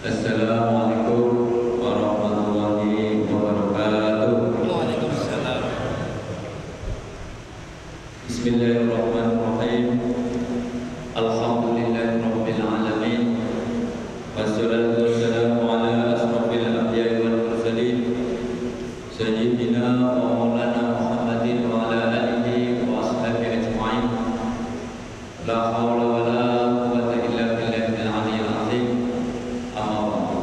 Assalamualaikum warahmatullahi wabarakatuh. Waalaikumsalam. Bismillahirrahmanirrahim. Alhamdulillahirabbil alamin. Wassalatu wassalamu ala asrofil anbiya'i wal mursalin sayyidina wa maulana Muhammadin wa ala alihi wa ashabihi ajma'in. La haula wa la quwwata illa billahil aliyyil azim. Amma ba'du.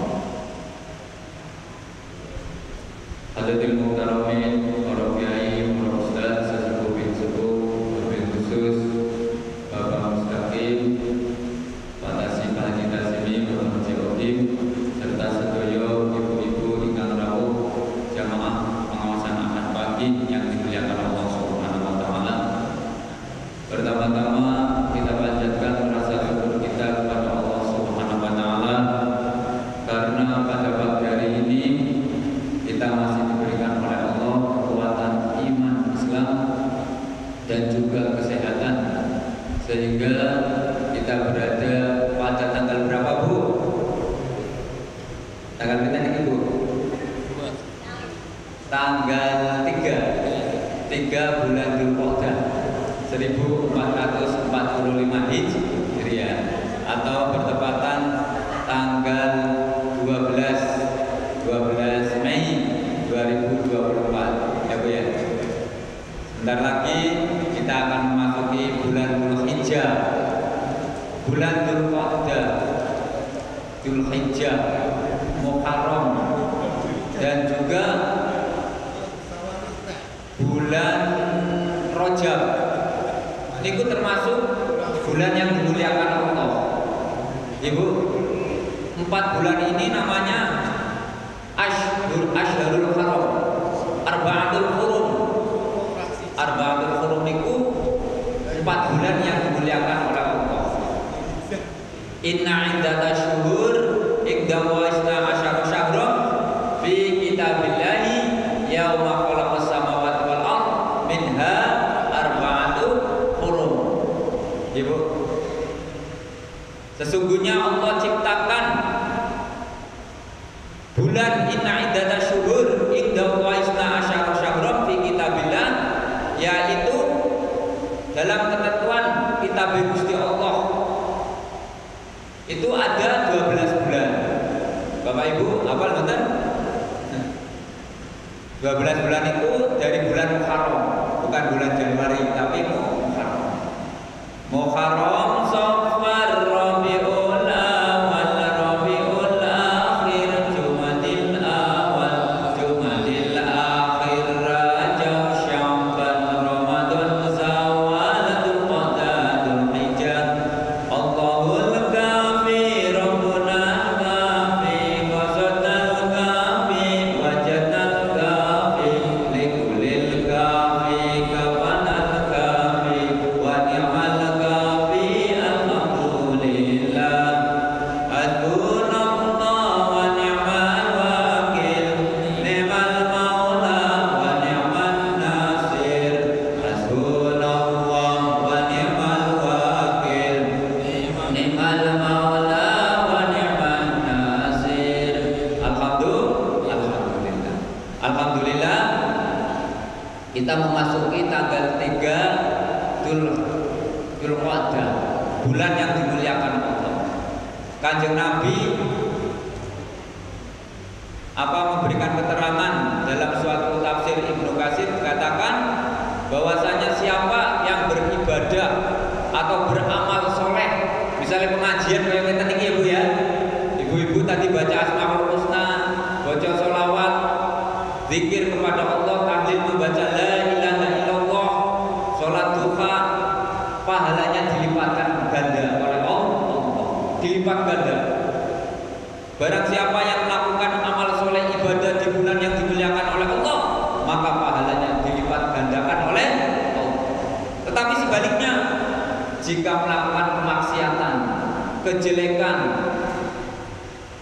Hadirin muhtaramin, para kiai, para ustaz, sesepuh bin sepuh, wabil khusus Bapak Mustaqim, Pak Tasim, Pak Haji Tasimi, Bapak Haji Odim, serta sedoyo ibu-ibu ingkang rawuh jamaah pengawasan ahad pagi yang dimuliakan Allah Subhanahu wa taala. Pertama-tama kita panjatkan rasa syukur kita kepada Allah Subhanahu wa taala karena pada pagi hari ini kita masih diberikan oleh Allah kekuatan iman Islam dan juga kesehatan, sehingga kita berada pada tanggal berapa, Bu? Tanggal berapa ini, Bu? Tanggal 3 bulan Dzulqa'dah 1445 Hijriah atau bertepatan tanggal 12 Mei 2024, ya Bu ya. Sebentar lagi kita akan memasuki bulan Dzulhijjah, bulan Dzulqa'dah, Dzulhijjah, Muharram, dan juga bulan Rajab. Itu termasuk bulan yang dimuliakan Allah. Ibu, 4 bulan ini namanya Ashhurul Haram, Arba'atul Hurum. Arba'atul Hurum itu 4 bulan yang dimuliakan oleh Allah. Inna iddatash syuhur iqda wa isna asyara syahran fi kitabillahi yauma khalaqas samawati wal ard minha arba'atul hurum. Ibu, sesungguhnya Allah ciptakan bulan inna iddatash syuhur iqda wa isna asyara syahran fi kitabillah, yaitu dalam ketentuan kitab Gusti Allah itu ada 12 bulan. Bapak Ibu, hafal betul? 12 bulan itu dari bulan Muharram, bukan bulan Januari, tapi Muharram. Muharram, Safar, Rabiul Awal, Rabiul Akhir, Jumadil Awal, Jumadil Akhir, Rajab, Sya'ban, Ramadan, Zawal, Dzulqa'dah, Dzulhijjah. Allahul Kafi, Rabbuna Kafi, Qasatal Kafi, Wajadal Kafi, Likulil Kafi, Kafanal Kafi, Wa ni'mal Kafi, Alhamdulillah. Hasbunallah wa ni'mal wakil, ni'mal maula wa ni'man nasir. Hasbunallah wa ni'mal wakil, ni'mal maula wa ni'man nasir. Alhamdulillah, kita memasuki tanggal 3 Dzulqa'dah, bulan yang dimuliakan Allah. Kanjeng Nabi memberikan keterangan dalam suatu tafsir Ibnu Katsir, katakan bahwasanya siapa yang beribadah atau beramal soleh, misalnya pengajian kayak kita nih Bu ya, ibu-ibu tadi baca Asmaul Husna, baca sholawat, zikir kepada Allah, tahlil, membaca la ilaha illallah, sholat duha, pahalanya dilipatkan ganda oleh Allah, dilipat ganda. Barang siapa yang melakukan amal soleh ibadah di bulan yang dimuliakan oleh Allah, maka pahalanya dilipat gandakan oleh Allah. Tetapi sebaliknya, jika melakukan kemaksiatan, kejelekan,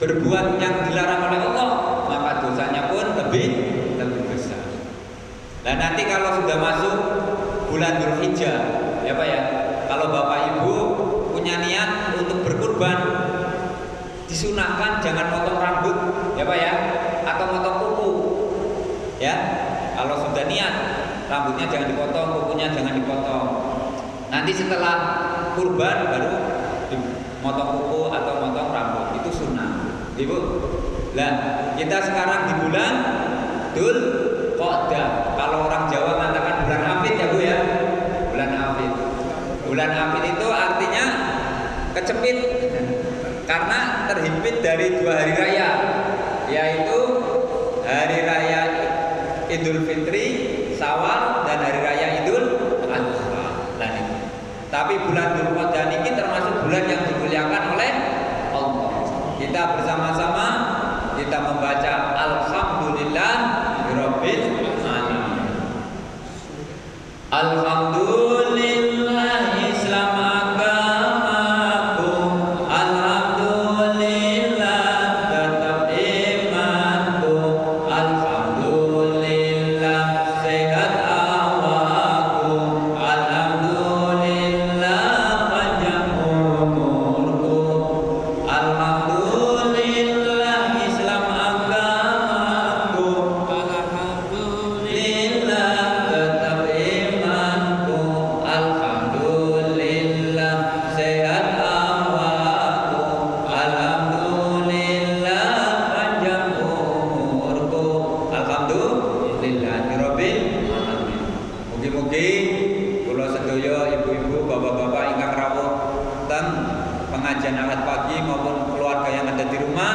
berbuat yang dilarang oleh Allah, maka dosanya pun lebih besar. Dan nanti kalau sudah masuk bulan Dzulhijjah, ya Pak ya, kalau Bapak Ibu punya niat untuk berkurban, disunahkan jangan potong rambut, ya Pak ya, atau potong kuku, ya. Kalau sudah niat, rambutnya jangan dipotong, kukunya jangan dipotong. Nanti setelah kurban baru dimotong kuku atau potong rambut, itu sunnah, Ibu. Nah, kita sekarang di bulan Dzul Qa'dah. Kalau orang Jawa mengatakan bulan Afid ya Bu ya, bulan Afid. Bulan Afid itu artinya kecepit karena terhimpit dari 2 hari raya, yaitu hari raya Idul Fitri, Syawal, dan hari raya Idul Adha. Tapi bulan Dzul Qa'dah ini termasuk bulan yang dimuliakan oleh Allah. Kita bersama-sama kita membaca Alhamdulillahirabbil alamin. Alhamdulillah Islam agamaku, alhamdulillah tetap imanku, alhamdulillah sehat awakku, alhamdulillah panjang umurku, alhamdulillah Islam agamaku, alhamdulillah tetap imanku, alhamdulillah sehat awakku, alhamdulillah panjang umurku, alhamdulillahirabbil alamin. Mugi-mugi kula sedaya ibu-ibu, bapak-bapak ingkang rawuh teng pengajian Ahad pagi maupun keluarga yang ada di rumah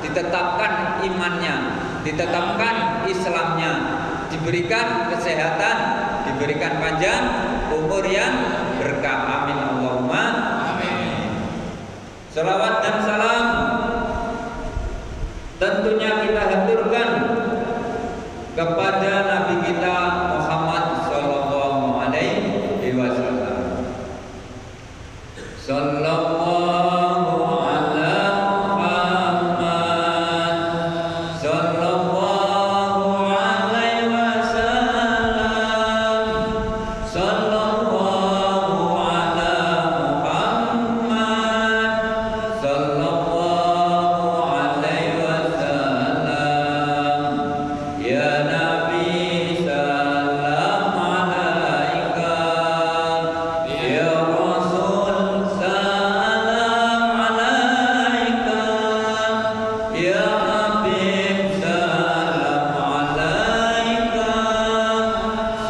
ditetapkan imannya, ditetapkan Islamnya, diberikan kesehatan, diberikan panjang umur yang berkah. Amin Allahumma amin. Salawat dan salam tentunya kita haturkan kepada Nabi kita Muhammad sallallahu alaihi wasallam. Sallallahu ala Muhammad sallallahu alaihi wasallam. Sallallahu ala Muhammad sallallahu alaihi wasallam. Ya Nabi salam alaika, ya Rasul salam alaika, ya Habib salam alaika,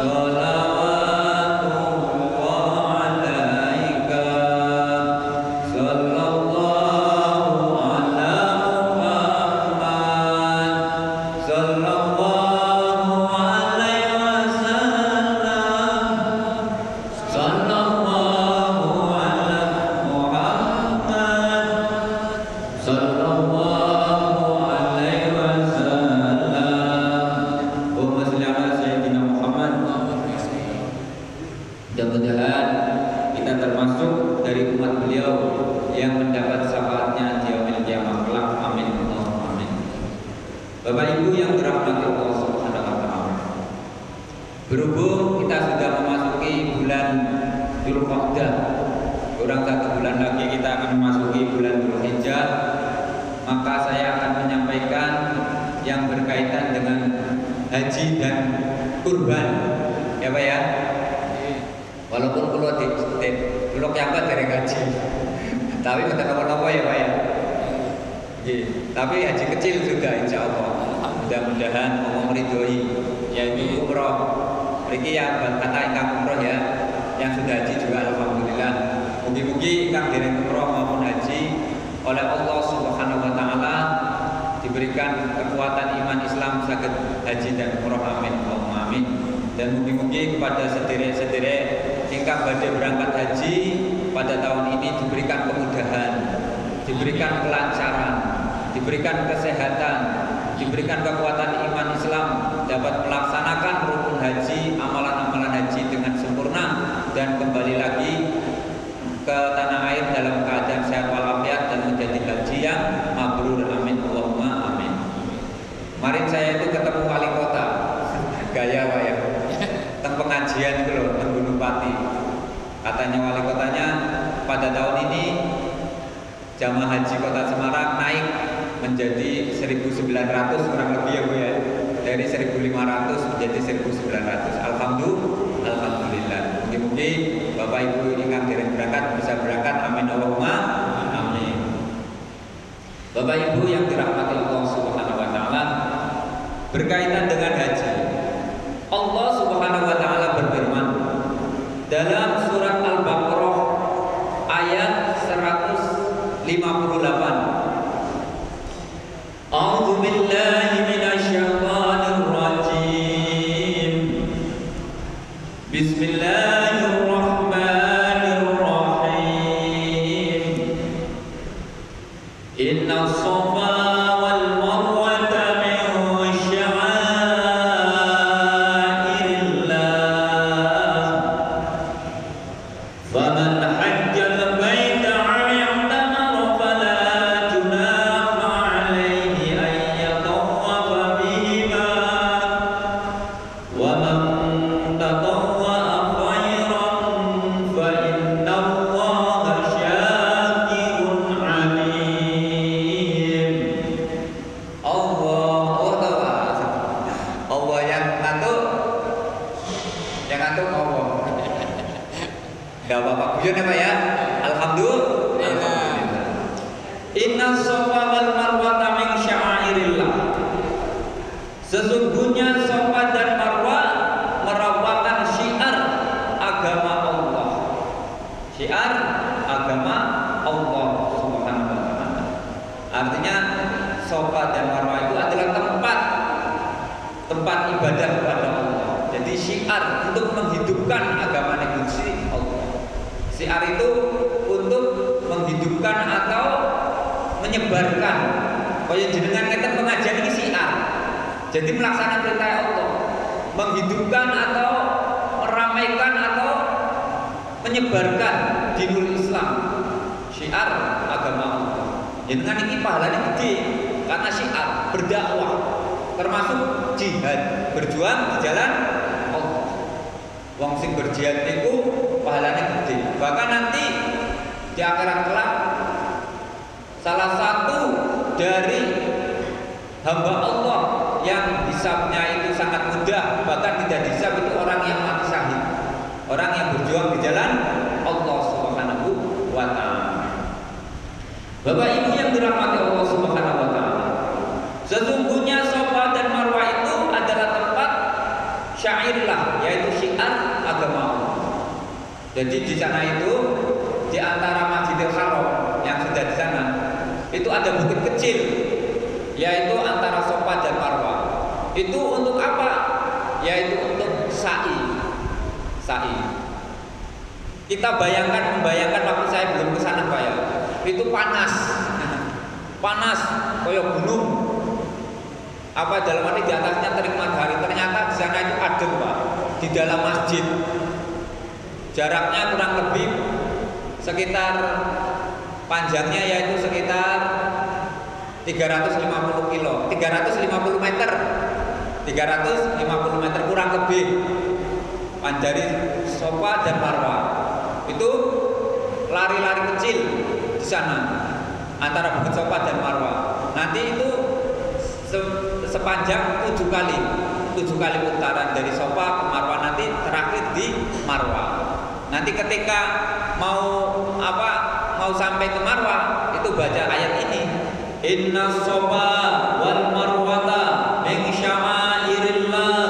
salawatullah alaika, sallallahu ala Muhammad sallallahu alaihi wasallam. Sallallahu ala Muhammad sallallahu alaihi wasallam. Allahumma shalli ala sayyidina Muhammad. Mudah-mudahan kita termasuk dari umat beliau yang mendapat syafaatnya di yaumil qiyamah kelak. Amin Allahumma amin. Bapak Ibu yang dirahmati Allah Subhanahu wa taala. Berhubung kita sudah memasuki bulan Dzul Qa'dah, kurang 1 bulan lagi kita akan memasuki bulan Dzulhijjah, maka saya akan menyampaikan yang berkaitan dengan haji dan kurban, ya Pak ya. Walaupun kalau di yang dari haji, tapi betul apa ya Pak ya. Tapi haji kecil sudah insya Allah. Mudah-mudahan Allah meridhoi, yaitu umroh. Mriki ya kata ingkang umroh ya, yang sudah haji juga alhamdulillah. Mugi-mugi ingkang dereng umroh maupun haji oleh Allah Subhanahu wa taala diberikan kekuatan iman Islam saged haji dan umroh. Amin Allahumma amin. Dan mugi-mugi kepada sederek-sederek ingkang badhe berangkat haji pada tahun ini diberikan kemudahan, diberikan kelancaran, diberikan kesehatan, diberikan kekuatan iman Islam, dapat melaksanakan rukun haji, amalan-amalan haji dengan sempurna dan kembali lagi ke tanah air dalam keadaan sehat walafiat dan menjadi haji yang mabrur. Amin Allahumma amin. Kemarin saya itu ketemu wali kota, gaya Pak ya, tentang pengajian itu loh, tentang Gunung Pati. Katanya wali kotanya pada tahun ini jamaah haji Kota Semarang naik menjadi 1.900 kurang lebih ya Bu ya. Dari 1.500 menjadi 1.900. Alhamdulillah. Mungkin Bapak Ibu ingkang dereng berangkat bisa berangkat. Amin Allahumma amin. Bapak Ibu yang dirahmati Allah Subhanahu wa taala, berkaitan dengan haji, Allah Subhanahu wa taala berfirman dalam surat Al-Baqarah ayat 158. A'udzu billahi minasyaitonir rajim. Bismillahirrahmanirrahim. Inna shafa wal marwata min sya'airillah. Faman hajjal baita aw i'tamara fala junaha alayhi an yatawwafa bihima. Wa man tatawwa khairan fa inna Allaha syakirun alim. Allah yang ngantuk Allah. Gak apa-apa, guyon apa ya? Alhamdulillah. Inna shafa wal marwata min sya'airillah. Sesungguhnya Safa dan Marwah merupakan syiar agama Allah. Syiar agama Allah Subhanahu wa taala. Artinya Safa dan Marwah itu adalah tempat ibadah kepada Allah. Jadi syiar untuk menghidupkan agama Gusti Allah. Syiar itu untuk menghidupkan atau menyebarkan. Kaya jenengan ngeten pengajian ini syiar. Jadi melaksanakan perintah Allah, menghidupkan atau meramaikan atau menyebarkan dinul Islam. Syiar agama Allah. Jenengan ini pahalanya gede karena syiar berdakwah, termasuk jihad, berjuang di jalan Allah. Wong sing berjihad itu pahalanya gede. Bahkan nanti di akhirat kelak salah satu dari hamba Allah yang hisabnya itu sangat mudah, bahkan tidak hisab itu orang yang mati syahid, orang yang berjuang di jalan Allah Subhanahu wa taala. Bapak Ibu yang dirahmati Allah Subhanahu wa taala, sesungguhnya Safa dan Marwah itu adalah tempat syairillah, yaitu syiar agama Allah. Jadi di sana itu di antara Masjidil Haram yang sudah di sana itu ada bukit kecil, yaitu antara Safa dan Marwah. Itu untuk apa? Yaitu untuk sa'i. Kita membayangkan waktu saya belum ke sana Pak ya. Itu panas. Panas kayak gunung. Apa dalam arti di atasnya terik matahari. Ternyata di sana itu adem Pak. Di dalam masjid. Jaraknya kurang lebih sekitar panjangnya yaitu sekitar 350 kilo, 350 meter, 350 meter kurang lebih dari Safa dan Marwah. Itu lari-lari kecil di sana antara bukit Safa dan Marwah. Nanti itu sepanjang 7 kali putaran dari Safa ke Marwah, nanti terakhir di Marwah. Nanti ketika mau sampai ke Marwah itu baca ayat ini. Inna Safa wal Marwata min sya'airillah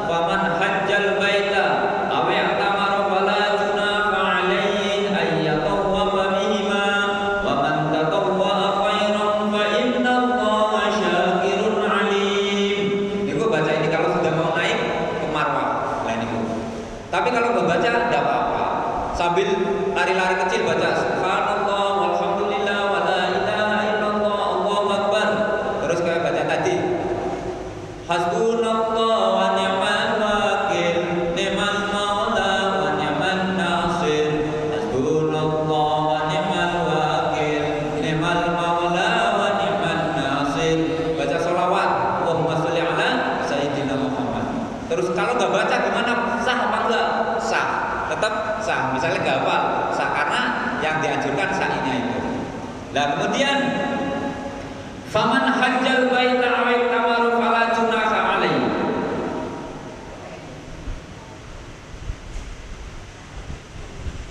faman hajjal baita aw i'tamara fala junaha alayhi ay yatawwafa bihima wa man tatawwa khairan fa inna Allaha syakirun alim. Niku baca ini kalau sudah mau naik ke Marwah. Lah niku. Tapi kalau enggak baca enggak apa-apa. Sambil lari-lari kecil baca subhanallah walhamdulillah wa la ilaha illallah Allahu akbar. Terus kayak baca tadi. Hasbunallah wa ni'mal wakil, ni'mal maula wa ni'man nasir. Hasbunallah wa ni'mal wakil, ni'mal maula wa ni'man nasir. Baca sholawat, Allahumma sholli ala sayyidina Muhammad. Terus kalau enggak baca gimana? Sah apa enggak? Sah. Tetap sah. Misalnya enggak apa? Sah karena yang dianjurkan sa'inya itu. Nah, kemudian faman hajjal baita aw tamaru fala junaha alaihi.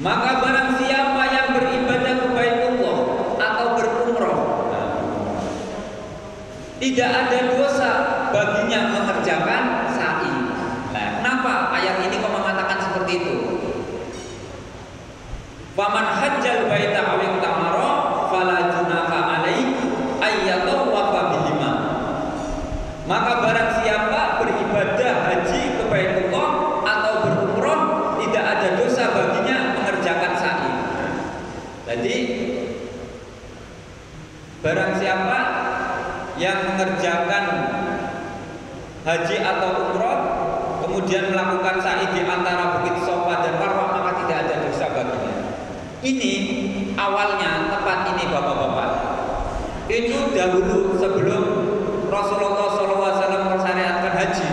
Maka barang siapa yang beribadah ke Baitullah atau berumrah, tidak ada dosa baginya mengerjakan sa'i. Nah, kenapa ayat ini kok mengatakan seperti itu? Faman hajjal baita aw tamara fala junaha alaihi ayyatawafa bihima. Maka barang siapa beribadah haji ke Baitullah atau berumrah, tidak ada dosa baginya mengerjakan sa'i. Jadi barang siapa yang mengerjakan haji atau umrah kemudian melakukan sa'i di antara Bukit Shafa dan Marwah, maka tidak ada dosa baginya. Ini awalnya tempat ini bapak-bapak, itu dahulu sebelum Rasulullah SAW mensyariatkan haji,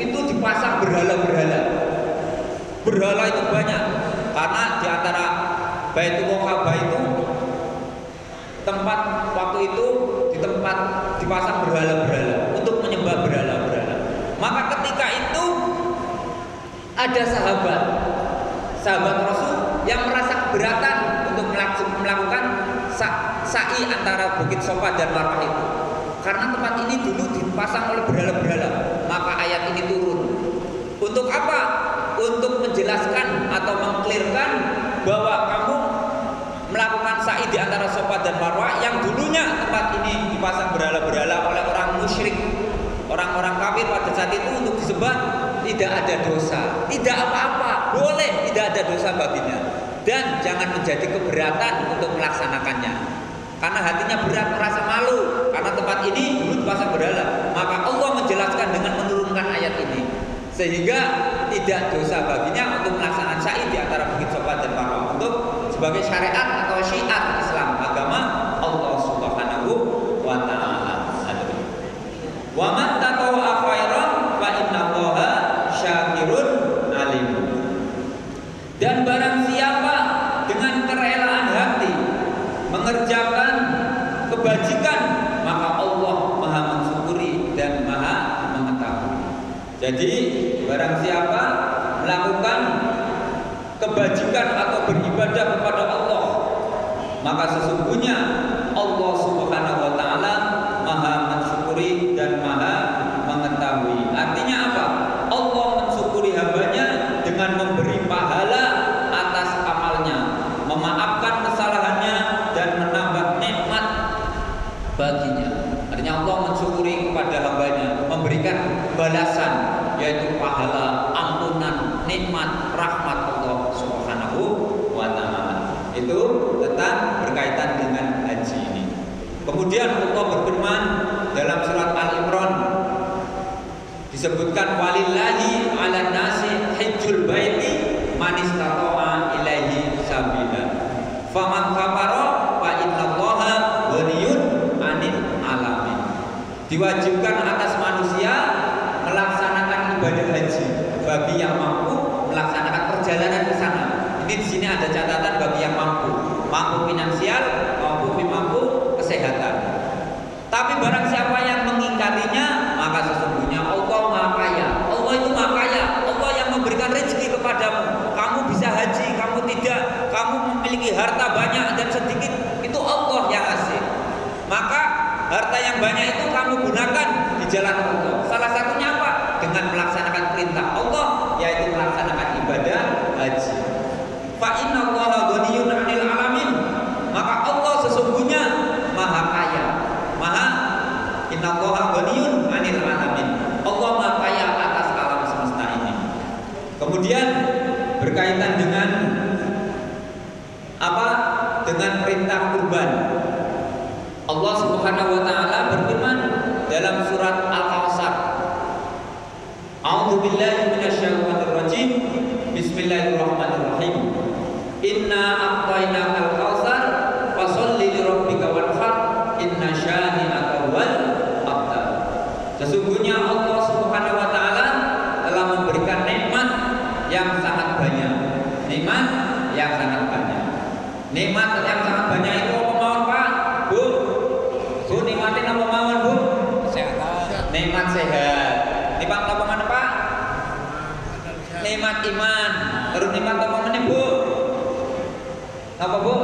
itu dipasang berhala-berhala. Berhala itu banyak, karena di antara Baitullah Ka'bah itu tempat waktu itu di tempat dipasang berhala-berhala untuk menyembah berhala-berhala. Maka ketika itu ada sahabat Rasul yang merasa keberatan untuk melakukan sa'i antara Bukit Shafa dan Marwah itu, karena tempat ini dulu dipasang oleh berhala-berhala. Maka ayat ini turun untuk apa? Untuk menjelaskan atau mengklirkan bahwa kamu melakukan sa'i di antara Shafa dan Marwah yang dulunya tempat ini dipasang berhala-berhala oleh orang musyrik, orang-orang kafir pada saat itu untuk disembah, tidak ada dosa, tidak apa-apa, boleh, tidak ada dosa baginya. Dan jangan menjadi keberatan untuk melaksanakannya, karena hatinya berat, merasa malu karena tempat ini dulu dipasang berhala. Maka Allah menjelaskan dengan menurunkan ayat ini, sehingga tidak dosa baginya untuk melaksanakan sa'i di antara Bukit Shafa dan Marwah, untuk sebagai syariat atau syiar Islam, agama Allah Subhanahu wa ta'ala. Wa man tatawwa khairan fa innallaha syakirun alim. Dan barang siapa dengan kerelaan hati mengerjakan kebajikan, maka Allah Maha mensyukuri dan Maha mengetahui. Jadi barang siapa melakukan kebajikan atau beribadah kepada Allah, maka sesungguhnya Allah Subhanahu wa ta'ala Maha mensyukuri dan Maha mengetahui. Artinya apa? Allah mensyukuri hambanya dengan memberi pahala atas amalnya, memaafkan kesalahannya dan menambah nikmat baginya. Artinya Allah mensyukuri kepada hambanya, memberikan balasan, yaitu pahala, ampunan, nikmat, rahmat Allah Subhanahu wa ta'ala. Itu tentang berkaitan dengan haji ini. Kemudian Allah berfirman dalam surat Al-Imran, disebutkan walillahi 'alan nasi hajjul baiti man istata'a ilaihi sabila faman kafara fa innallaha ghaniyun 'anil alamin. Diwajibkan atas manusia melaksanakan ibadah haji bagi yang mampu melaksanakan perjalanan ke sana. Ini di sini ada catatan bagi yang mampu finansial, mampu kesehatan. Tapi barang siapa yang mengingkarinya, maka sesungguhnya Allah Maha Kaya. Allah itu Maha Kaya. Allah yang memberikan rezeki kepadamu. Kamu bisa haji, kamu tidak. Kamu memiliki harta banyak dan sedikit, itu Allah yang ngasih. Maka harta yang banyak itu kamu gunakan di jalan Allah. Salah satunya apa? Dengan melaksanakan perintah Allah, yaitu melaksanakan ibadah haji. Fa innallaha ghaniyun 'anil alamin. Maka Allah sesungguhnya Maha Kaya. Innallaha ghaniyun 'anil alamin. Allah Maha Kaya atas alam semesta ini. Kemudian berkaitan dengan apa? Dengan perintah kurban. Allah Subhanahu wa ta'ala berfirman dalam surat Al-Kautsar. A'udzu billahi minasyaitonir rajim. Bismillahirrahmanirrahim. Inna a'tainakal kautsar fasholli lirabbika wanhar inna syani'aka wal abtar. Sesungguhnya Allah Subhanahu wa ta'ala telah memberikan nikmat yang sangat banyak. Nikmat yang sangat banyak. Nikmat yang sangat banyak itu apa, Pak? sehat. Nikmat apa mana Pak? Nikmat iman. Terus nikmat apa mana Bu? Apa Bu?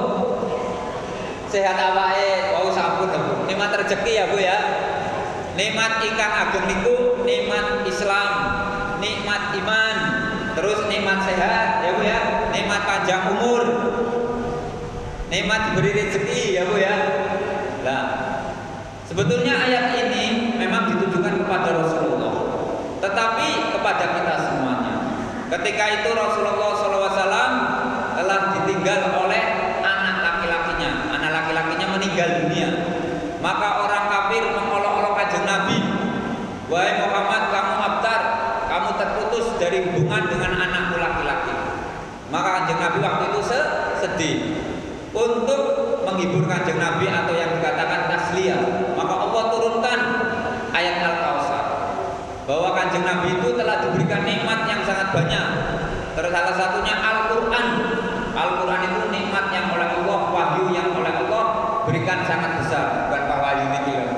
Sehat awake. Wau sampun Bu. Nikmat rezeki ya Bu ya. Nikmat ingkang ageng niku nikmat Islam, nikmat iman, terus nikmat sehat ya Bu ya. Nikmat panjang umur. Nikmat diberi rezeki ya Bu ya. Nah, sebetulnya ayat ini memang ditujukan kepada Rasulullah, tetapi kepada kita semuanya. Ketika itu Rasulullah SAW telah ditinggal oleh anak laki-lakinya. Anak laki-lakinya meninggal dunia. Maka orang kafir mengolok-olok Kanjeng Nabi, wahai Muhammad, kamu abtar, kamu terputus dari hubungan dengan anakmu laki-laki. Maka Kanjeng Nabi waktu itu sedih. Untuk menghibur Kanjeng Nabi atau yang dikatakan tasliyah, maka Allah turunkan ayat Al-Kautsar bahwa Kanjeng Nabi itu telah diberikan nikmat yang sangat banyak. Terus salah satunya Al-Quran. Al-Quran itu nikmat yang oleh Allah, wahyu yang oleh Allah berikan sangat besar. Bukan Pak Wahyu ini loh.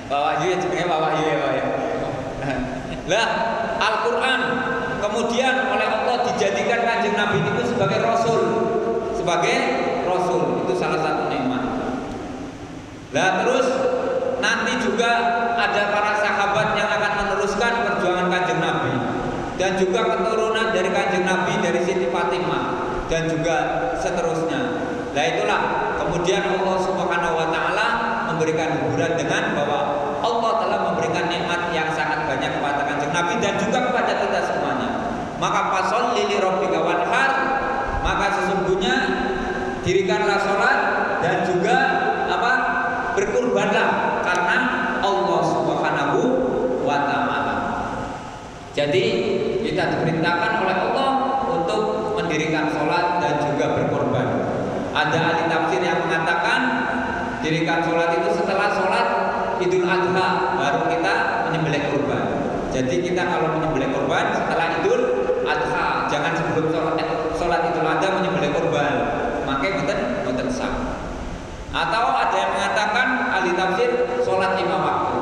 Pak Wahyu ya sebenarnya Pak Wahyu ya Pak ya. Lah Al-Quran kemudian oleh Allah dijadikan Kanjeng Nabi itu sebagai Rasul. Sebagai Rasul, itu salah satu nikmat. Nah terus nanti juga ada para sahabat yang akan meneruskan perjuangan Kanjeng Nabi, dan juga keturunan dari Kanjeng Nabi dari Siti Fatimah, dan juga seterusnya. Nah itulah kemudian Allah Subhanahu Wa Taala memberikan hiburan dengan bahwa Allah telah memberikan nikmat yang sangat banyak kepada Kanjeng Nabi dan juga kepada kita semuanya. Maka fasholli li rabbika wanhar, maka sesungguhnya dirikanlah sholat dan juga berkurbanlah karena Allah Subhanahu Wa Taala. Jadi kita diperintahkan oleh Allah untuk mendirikan sholat dan juga berkorban. Ada ahli tafsir yang mengatakan dirikan sholat itu setelah sholat Idul Adha baru kita menyembelih kurban. Jadi kita kalau menyembelih kurban setelah Idul Adha, jangan sebelum sholat Idul Adha menyembelih kurban, makanya mboten sah. Atau ada yang mengatakan ahli tafsir sholat 5 waktu,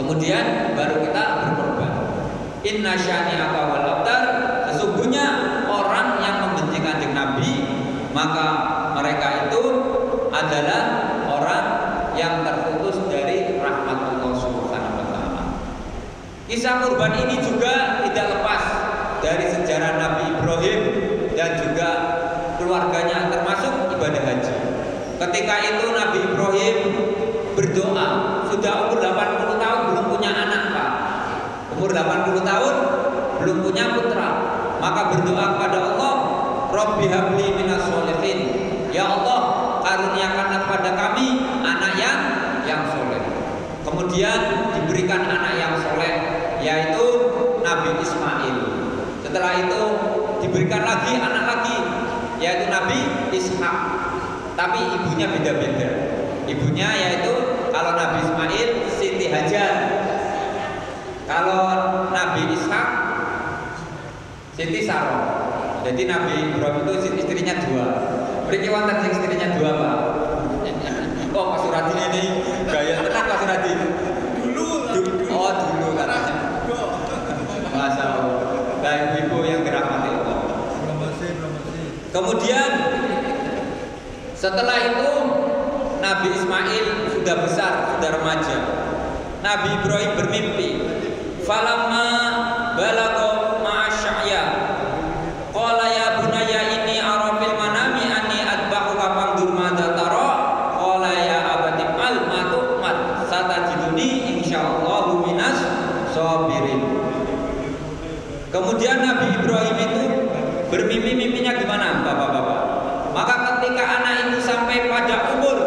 kemudian baru kita berkorban. Inna syani'aka wal abtar, sesungguhnya orang yang membenci Kanjeng Nabi, maka mereka itu adalah orang yang terputus dari rahmat Allah Subhanahu Wa Taala. Kisah kurban ini juga tidak lepas dari sejarah Nabi Ibrahim dan juga keluarganya, termasuk ibadah haji. Ketika itu Nabi Ibrahim berdoa, sudah umur 80 tahun belum punya anak Pak. Umur 80 tahun belum punya putra, maka berdoa kepada Allah, Rabbi habli minas sholihin, ya Allah karuniakanlah kepada kami anak yang soleh. Kemudian diberikan anak yang soleh, yaitu Nabi Ismail. Setelah itu diberikan lagi anak lagi, yaitu Nabi Ishak. Tapi ibunya beda-beda. Ibunya yaitu kalau Nabi Ismail Siti Hajar, kalau Nabi Ishak Siti Sarah. Jadi Nabi Ibrahim itu istrinya 2. Mriki wonten sing istrinya 2 Pak. Oh Pak Suradi ini gaya tenang Pak Suradi. Dulu. Oh dulu katanya. Masya Allah. Baik ibu yang dirahmati Allah. Kemudian setelah itu Nabi Ismail sudah besar, sudah remaja. Nabi Ibrahim bermimpi. Falamma balagha ma'asyya qala ya bunayya inni ara fil manami anni adbahuka fanzur madza tara qala ya abati al ma tu'mar satajiduni insyaallahu minas sabirin. Kemudian Nabi Ibrahim itu bermimpi-mimpinya gimana Bapak-bapak? Maka ketika anak itu sampai pada umur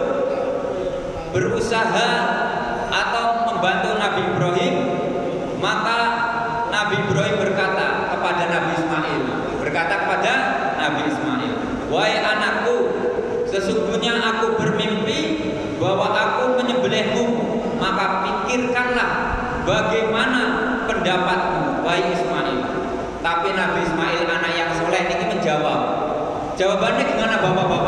berusaha atau membantu Nabi Ibrahim, maka Nabi Ibrahim berkata kepada Nabi Ismail, wahai anakku, sesungguhnya aku bermimpi bahwa aku menyembelihmu, maka pikirkanlah bagaimana pendapatmu, wahai Ismail. Tapi Nabi Ismail anak yang soleh ini menjawab. Jawabannya gimana Bapak-bapak?